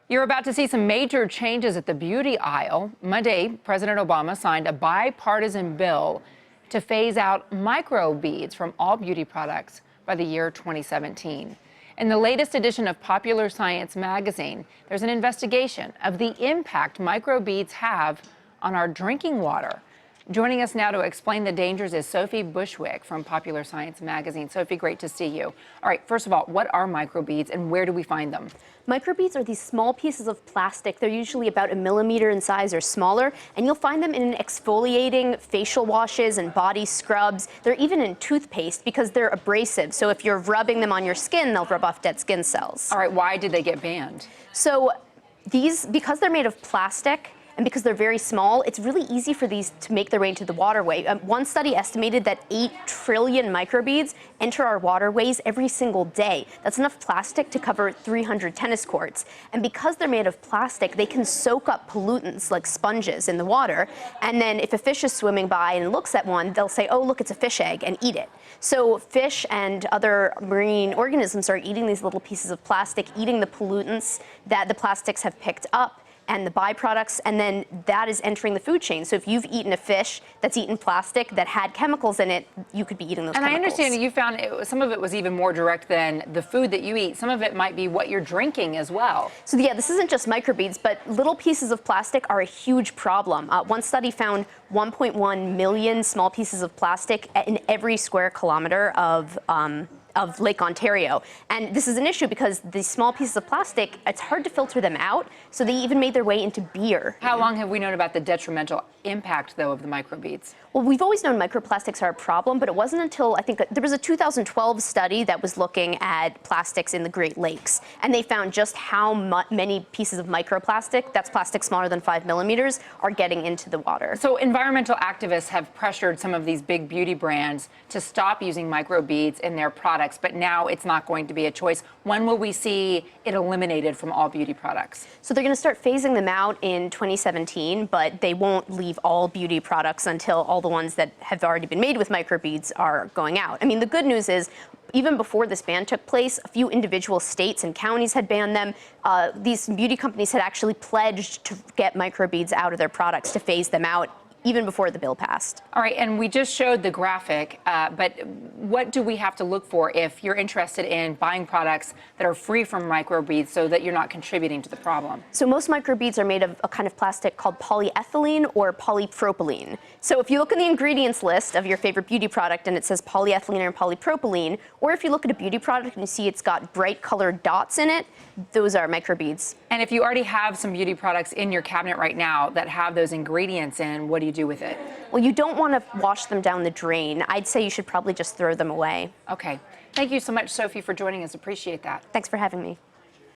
You're about to see some major changes at the beauty aisle. Monday, President Obama signed a bipartisan bill to phase out microbeads from all beauty products by the year 2017. In the latest edition of Popular Science magazine, there's an investigation of the impact microbeads have on our drinking water. Joining us now to explain the dangers is Sophie Bushwick from Popular Science magazine. Sophie, great to see you. All right, first of all, what are microbeads and where do we find them? Microbeads are these small pieces of plastic. They're usually about 1 millimeter in size or smaller, and you'll find them in exfoliating facial washes and body scrubs. They're even in toothpaste because they're abrasive. So if you're rubbing them on your skin, they'll rub off dead skin cells. All right, why did they get banned? So because they're made of plastic, and because they're very small, it's really easy for these to make their way into the waterway. One study estimated that 8 trillion microbeads enter our waterways every single day. That's enough plastic to cover 300 tennis courts. And because they're made of plastic, they can soak up pollutants like sponges in the water. And then if a fish is swimming by and looks at one, they'll say, oh, look, it's a fish egg, and eat it. So fish and other marine organisms are eating these little pieces of plastic, eating the pollutants that the plastics have picked up and the byproducts, and then that is entering the food chain. So if you've eaten a fish that's eaten plastic that had chemicals in it, you could be eating those chemicals. And I understand that you found some of it was even more direct than the food that you eat. Some of it might be what you're drinking as well. So yeah, this isn't just microbeads, but little pieces of plastic are a huge problem. One study found 1.1 million small pieces of plastic in every square kilometer of Lake Ontario. And this is an issue because these small pieces of plastic, it's hard to filter them out, so they even made their way into beer. How long have we known about the detrimental impact, though, of the microbeads? Well, we've always known microplastics are a problem, but it wasn't until, I think, there was a 2012 study that was looking at plastics in the Great Lakes, and they found just how many pieces of microplastic, that's plastic smaller than 5 millimeters, are getting into the water. So environmental activists have pressured some of these big beauty brands to stop using microbeads in their products, but now it's not going to be a choice. When will we see it eliminated from all beauty products? So they're going to start phasing them out in 2017, but they won't leave all beauty products until all the ones that have already been made with microbeads are going out. I mean, the good news is, even before this ban took place, a few individual states and counties had banned them. These beauty companies had actually pledged to get microbeads out of their products, to phase them out, even before the bill passed. All right, and we just showed the graphic, but what do we have to look for if you're interested in buying products that are free from microbeads so that you're not contributing to the problem? So most microbeads are made of a kind of plastic called polyethylene or polypropylene. So if you look in the ingredients list of your favorite beauty product and it says polyethylene or polypropylene, or if you look at a beauty product and you see it's got bright colored dots in it, those are microbeads. And if you already have some beauty products in your cabinet right now that have those ingredients in, what do you do with it? Well, you don't want to wash them down the drain. I'd say you should probably just throw them away. Okay. Thank you so much, Sophie, for joining us. Appreciate that. Thanks for having me.